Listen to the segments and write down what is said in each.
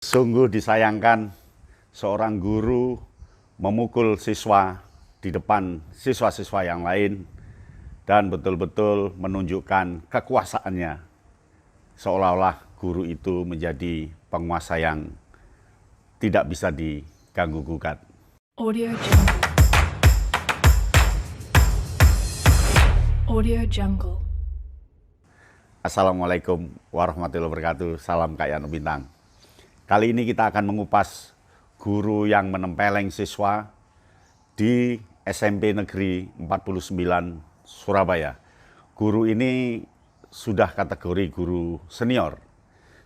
Sungguh disayangkan seorang guru memukul siswa di depan siswa-siswa yang lain dan betul-betul menunjukkan kekuasaannya, seolah-olah guru itu menjadi penguasa yang tidak bisa diganggu-gugat. Audio Jungle. Audio Jungle. Assalamualaikum warahmatullahi wabarakatuh. Salam Kak Yano Bintang. Kali ini kita akan mengupas guru yang menempeleng siswa di SMP Negeri 49 Surabaya. Guru ini sudah kategori guru senior.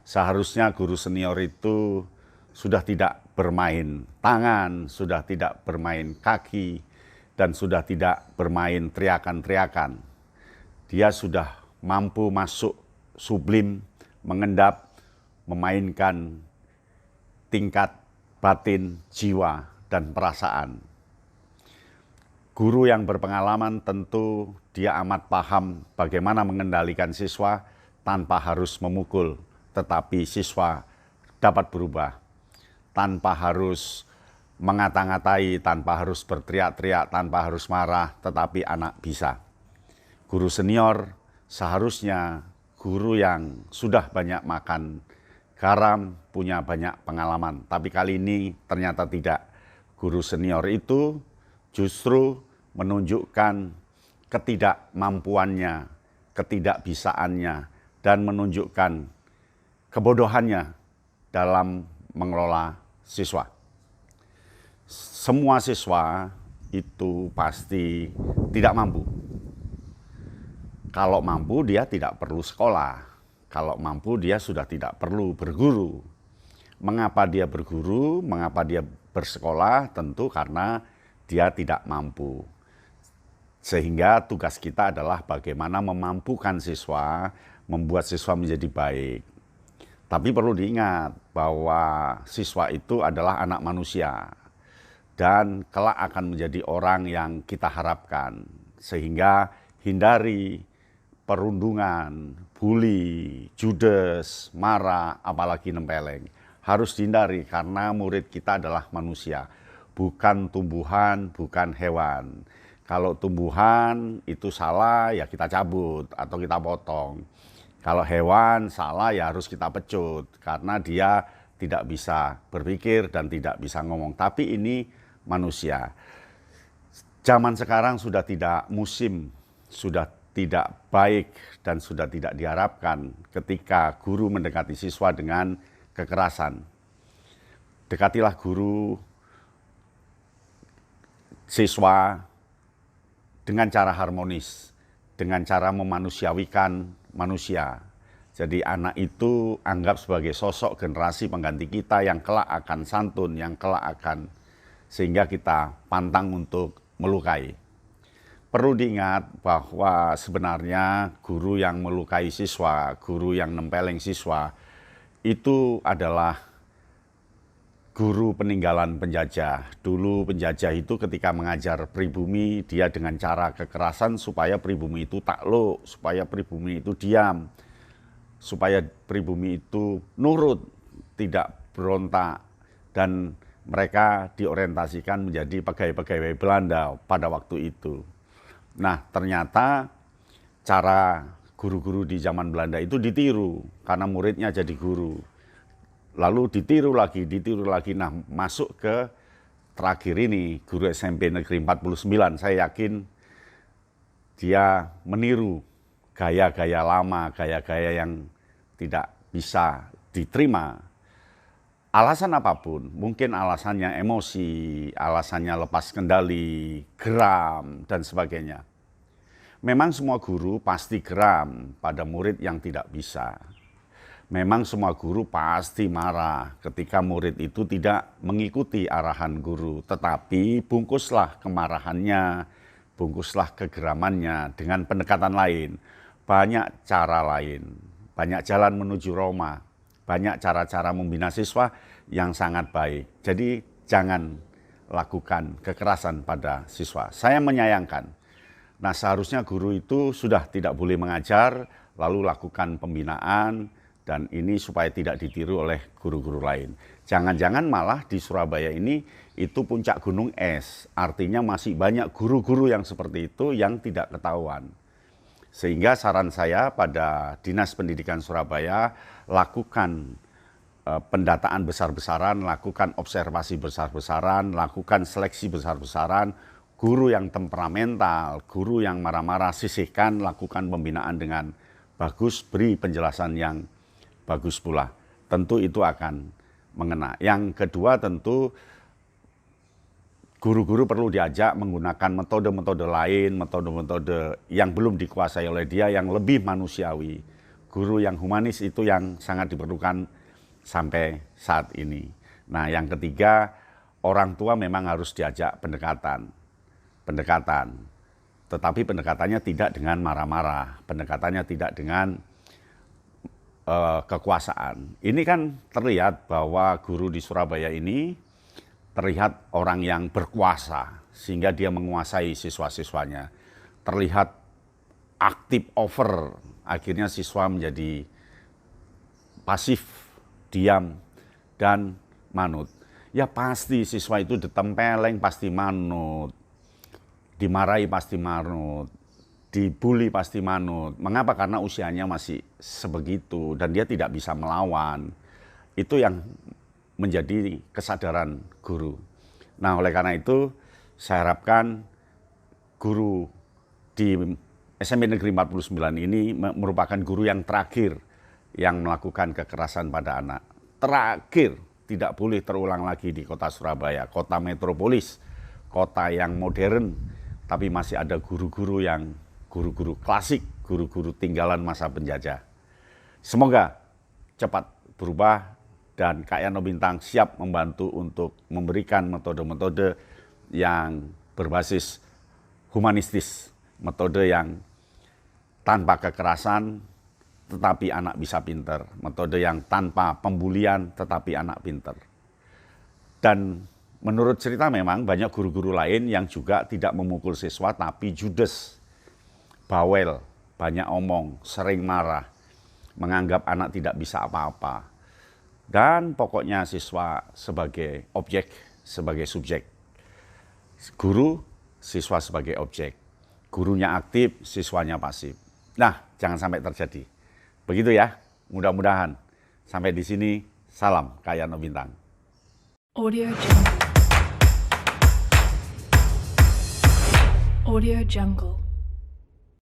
Seharusnya guru senior itu sudah tidak bermain tangan, sudah tidak bermain kaki, dan sudah tidak bermain teriakan-teriakan. Dia sudah mampu masuk sublim, mengendap, memainkan tingkat batin, jiwa, dan perasaan. Guru yang berpengalaman tentu dia amat paham bagaimana mengendalikan siswa tanpa harus memukul, tetapi siswa dapat berubah. Tanpa harus mengata-ngatai, tanpa harus berteriak-teriak, tanpa harus marah, tetapi anak bisa. Guru senior seharusnya guru yang sudah banyak makan garam, punya banyak pengalaman. Tapi kali ini ternyata tidak. Guru senior itu justru menunjukkan ketidakmampuannya, ketidakbisaannya, dan menunjukkan kebodohannya dalam mengelola siswa. Semua siswa itu pasti tidak mampu. Kalau mampu dia tidak perlu sekolah. Kalau mampu dia sudah tidak perlu berguru. Mengapa dia berguru, mengapa dia bersekolah? Tentu karena dia tidak mampu. Sehingga tugas kita adalah bagaimana memampukan siswa, membuat siswa menjadi baik. Tapi perlu diingat bahwa siswa itu adalah anak manusia. Dan kelak akan menjadi orang yang kita harapkan. Sehingga hindari perundungan, bully, judes, marah, apalagi nempeleng. Harus dihindari karena murid kita adalah manusia, bukan tumbuhan, bukan hewan. Kalau tumbuhan itu salah ya kita cabut atau kita potong. Kalau hewan salah ya harus kita pecut karena dia tidak bisa berpikir dan tidak bisa ngomong. Tapi ini manusia. Zaman sekarang sudah tidak musim, sudah tidak baik dan sudah tidak diharapkan ketika guru mendekati siswa dengan kekerasan. Dekatilah guru siswa dengan cara harmonis, dengan cara memanusiawikan manusia. Jadi anak itu anggap sebagai sosok generasi pengganti kita yang kelak akan santun, yang kelak akan sehingga kita pantang untuk melukai. Perlu diingat bahwa sebenarnya guru yang melukai siswa, guru yang nempeleng siswa, itu adalah guru peninggalan penjajah. Dulu penjajah itu ketika mengajar pribumi, dia dengan cara kekerasan supaya pribumi itu takluk, supaya pribumi itu diam, supaya pribumi itu nurut, tidak berontak, dan mereka diorientasikan menjadi pegawai-pegawai Belanda pada waktu itu. Nah, ternyata cara guru-guru di zaman Belanda itu ditiru karena muridnya jadi guru. Lalu ditiru lagi. Nah, masuk ke terakhir ini, guru SMP Negeri 49. Saya yakin dia meniru gaya-gaya lama, gaya-gaya yang tidak bisa diterima. Alasan apapun, mungkin alasannya emosi, alasannya lepas kendali, geram, dan sebagainya. Memang semua guru pasti geram pada murid yang tidak bisa. Memang semua guru pasti marah ketika murid itu tidak mengikuti arahan guru. Tetapi bungkuslah kemarahannya, bungkuslah kegeramannya dengan pendekatan lain. Banyak cara lain, banyak jalan menuju Roma. Banyak cara-cara membina siswa yang sangat baik. Jadi jangan lakukan kekerasan pada siswa. Saya menyayangkan. Nah, seharusnya guru itu sudah tidak boleh mengajar, lalu lakukan pembinaan, Dan ini supaya tidak ditiru oleh guru-guru lain. Jangan-jangan malah di Surabaya ini itu puncak gunung es. Artinya masih banyak guru-guru yang seperti itu yang tidak ketahuan. Sehingga saran saya pada Dinas Pendidikan Surabaya, lakukan pendataan besar-besaran, lakukan observasi besar-besaran, lakukan seleksi besar-besaran, guru yang temperamental, guru yang marah-marah, sisihkan, lakukan pembinaan dengan bagus, beri penjelasan yang bagus pula. Tentu itu akan mengena. Yang kedua tentu guru-guru perlu diajak menggunakan metode-metode lain, metode-metode yang belum dikuasai oleh dia, yang lebih manusiawi. Guru yang humanis itu yang sangat diperlukan sampai saat ini. Nah, yang ketiga, orang tua memang harus diajak pendekatan. Tetapi pendekatannya tidak dengan marah-marah, pendekatannya tidak dengan kekuasaan. Ini kan terlihat bahwa guru di Surabaya ini terlihat orang yang berkuasa sehingga dia menguasai siswa-siswanya. Terlihat aktif over, akhirnya siswa menjadi pasif, diam, dan manut. Ya pasti siswa itu ditempeleng pasti manut, dimarahi pasti manut, dibully pasti manut. Mengapa? Karena usianya masih sebegitu dan dia tidak bisa melawan. Itu yang menjadi kesadaran guru. Nah, oleh karena itu saya harapkan guru di SMP Negeri 49 ini merupakan guru yang terakhir yang melakukan kekerasan pada anak. Terakhir, tidak boleh terulang lagi di kota Surabaya, kota metropolis, kota yang modern, tapi masih ada guru-guru yang guru-guru klasik, guru-guru tinggalan masa penjajah. Semoga cepat berubah dan Kak Yano Bintang siap membantu untuk memberikan metode-metode yang berbasis humanistis, metode yang tanpa kekerasan tetapi anak bisa pinter, metode yang tanpa pembulian tetapi anak pinter. Dan menurut cerita memang banyak guru-guru lain yang juga tidak memukul siswa tapi judes, bawel, banyak omong, sering marah, menganggap anak tidak bisa apa-apa. Dan pokoknya siswa sebagai objek, sebagai subjek. Guru, siswa sebagai objek. Gurunya aktif, siswanya pasif. Nah, jangan sampai terjadi. Begitu ya, mudah-mudahan. Sampai di sini, salam Kak Yano Bintang. Audio Jungle. Audio Jungle.